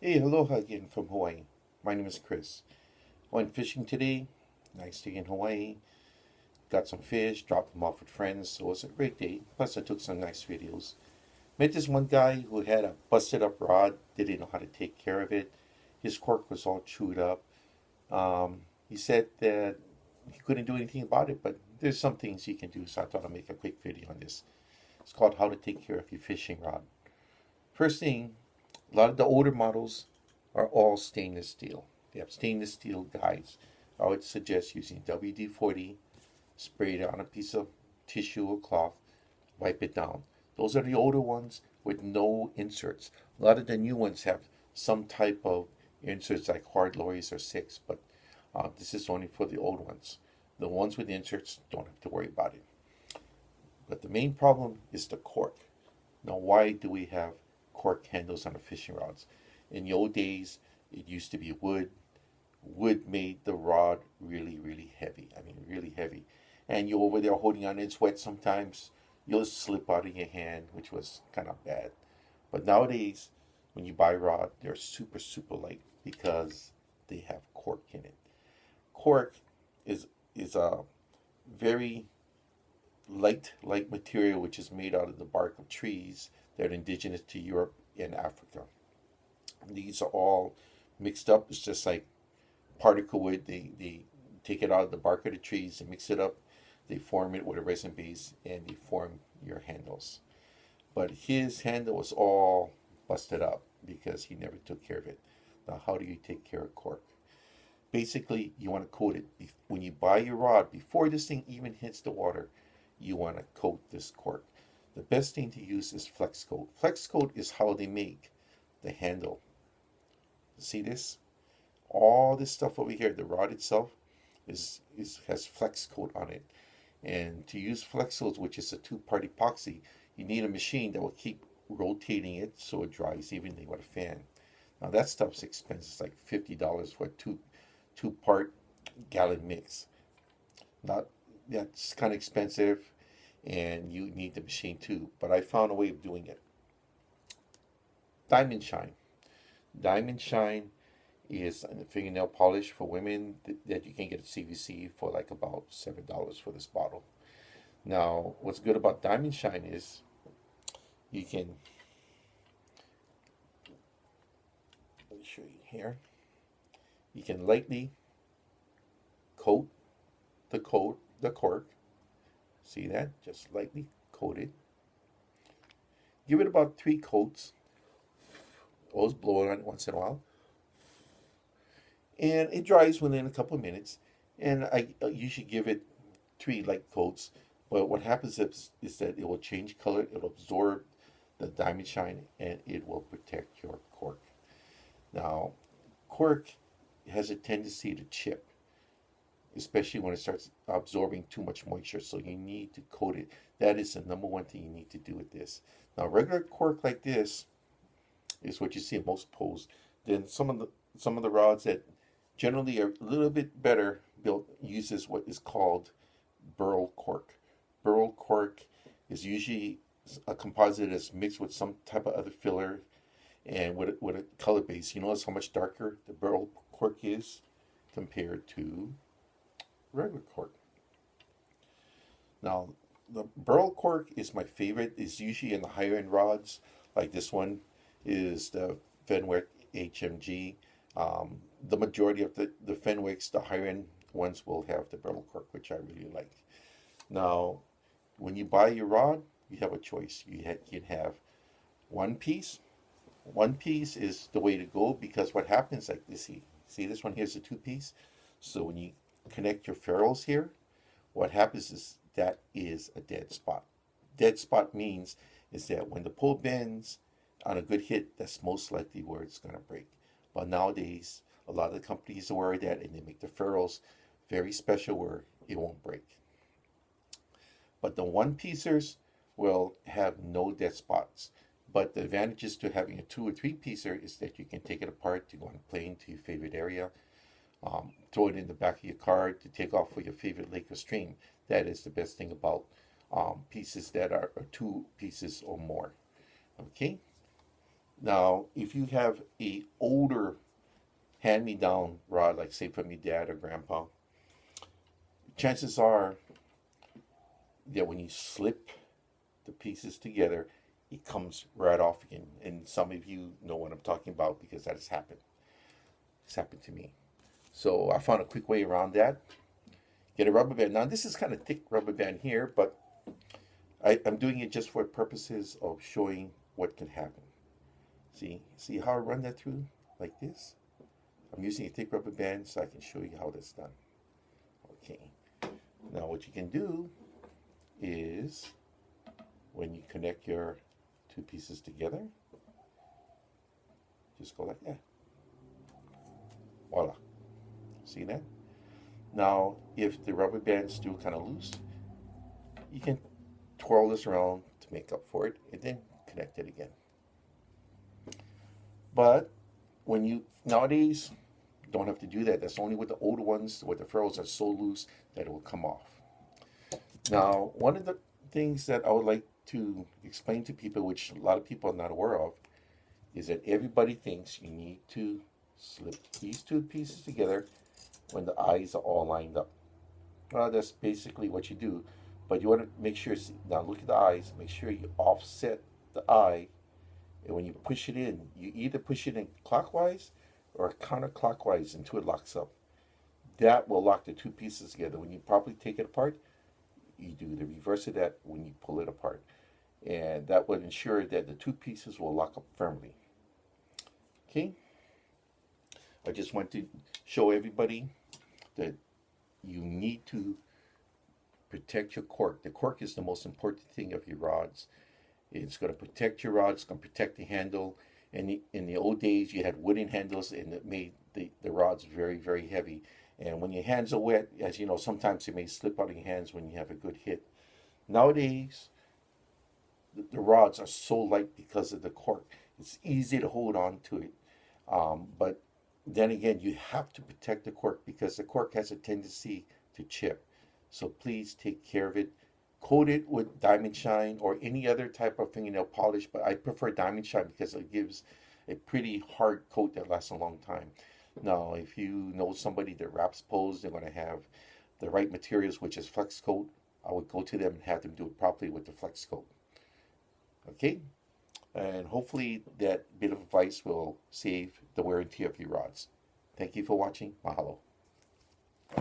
Hey, aloha again from Hawaii. My name is Chris. Went fishing today. Nice day in Hawaii. Got some fish, dropped them off with friends, so it was a great day. Plus, I took some nice videos. Met this one guy who had a busted up rod, didn't know how to take care of it. His cork was all chewed up. He said that he couldn't do anything about it, but there's some things he can do, so I thought I'd make a quick video on this. It's called How to Take Care of Your Fishing Rod. First thing, a lot of the older models are all stainless steel. They have stainless steel guides. I would suggest using WD-40, spray it on a piece of tissue or cloth, wipe it down. Those are the older ones with no inserts. A lot of the new ones have some type of inserts like hard lorries or six, but this is only for the old ones. The ones with inserts don't have to worry about it. But the main problem is the cork. Now, why do we have cork handles on the fishing rods? In the old days, it used to be wood. Wood made the rod really, really heavy. I mean, really heavy. And you're over there holding on, it's wet sometimes. You'll slip out of your hand, which was kind of bad. But nowadays, when you buy a rod, they're super, super light because they have cork in it. Cork is is a very light material which is made out of the bark of trees that are indigenous to Europe and Africa. These are all mixed up. It's just like particle wood. They take it out of the bark of the trees and mix it up. They form it with a resin base and they form your handles. But his handle was all busted up because he never took care of it. Now, how do you take care of cork? Basically, you want to coat it. When you buy your rod, before this thing even hits the water, you want to coat this cork. The best thing to use is flex coat. Flex coat is how they make the handle. See this? All this stuff over here, the rod itself is has flex coat on it. And to use flex coat, which is a two-part epoxy, you need a machine that will keep rotating it so it dries evenly with a fan. Now that stuff's expensive. It's like $50 for a two-part gallon mix. Not That's kind of expensive, and you need the machine too. But I found a way of doing it. Diamond Shine. Diamond Shine is a fingernail polish for women that you can get at CVC for like about $7 for this bottle. Now, what's good about Diamond Shine is you can, let me show you here, you can lightly coat the cork. See that? Just lightly coat it. Give it about 3 coats. Always blow it on it once in a while. And it dries within a couple of minutes. And I usually give it 3 light coats. But what happens is that it will change color, it'll absorb the diamond shine, and it will protect your cork. Now, cork has a tendency to chip, especially when it starts absorbing too much moisture. So you need to coat it. That is the number one thing you need to do with this. Now, regular cork like this is what you see in most poles. Then some of the rods that generally are a little bit better built uses what is called burl cork. Burl cork is usually a composite that's mixed with some type of other filler and with a color base. You notice how much darker the burl cork is compared to regular cork. Now, the burl cork is my favorite. It's usually in the higher end rods, like this one is the Fenwick HMG. The majority of the Fenwicks, the higher end ones, will have the burl cork, which I really like. Now, when you buy your rod, you have a choice. You can have one piece. One piece is the way to go because what happens, like this, see this one here's a two-piece. So when you connect your ferrules here, what happens is that is a dead spot. Dead spot means is that when the pole bends on a good hit, that's most likely where it's going to break. But nowadays, a lot of the companies are aware of that and they make the ferrules very special where it won't break. But the one piecers will have no dead spots. But the advantages to having a 2 or 3 piecer is that you can take it apart to go on a plane to your favorite area, throw it in the back of your car to take off for your favorite lake or stream. That is the best thing about pieces that are 2 pieces or more. Okay? Now, if you have a older hand-me-down rod, like say from your dad or grandpa, chances are that when you slip the pieces together, it comes right off again. And some of you know what I'm talking about because that has happened. It's happened to me. So I found a quick way around that. Get a rubber band. Now this is kind of thick rubber band here, but I'm doing it just for purposes of showing what can happen. See how I run that through like this? I'm using a thick rubber band so I can show you how that's done. Okay. Now what you can do is when you connect your two pieces together, just go like that. Voila. See that? Now, if the rubber band's still kind of loose, you can twirl this around to make up for it and then connect it again. But when you nowadays don't have to do that. That's only with the older ones where the ferrules are so loose that it will come off. Now, one of the things that I would like to explain to people, which a lot of people are not aware of, is that everybody thinks you need to slip these two pieces together when the eyes are all lined up. Well, that's basically what you do, but you want to make sure, now look at the eyes, make sure you offset the eye, and when you push it in, you either push it in clockwise or counterclockwise until it locks up. That will lock the two pieces together. When you properly take it apart, you do the reverse of that when you pull it apart. And that would ensure that the two pieces will lock up firmly. Okay? I just want to show everybody that you need to protect your cork. The cork is the most important thing of your rods. It's going to protect your rods, it's going to protect the handle. And in the old days, you had wooden handles and it made the rods very, very heavy. And when your hands are wet, as you know, sometimes it may slip out of your hands when you have a good hit. Nowadays, the rods are so light because of the cork. It's easy to hold on to it. But then again, you have to protect the cork because the cork has a tendency to chip. So please take care of it. Coat it with diamond shine or any other type of fingernail polish, but I prefer diamond shine because it gives a pretty hard coat that lasts a long time. Now, if you know somebody that wraps poles, they're going to have the right materials, which is flex coat. I would go to them and have them do it properly with the flex coat. Okay? And hopefully that bit of advice will save the wear and tear of your rods. Thank you for watching. Mahalo.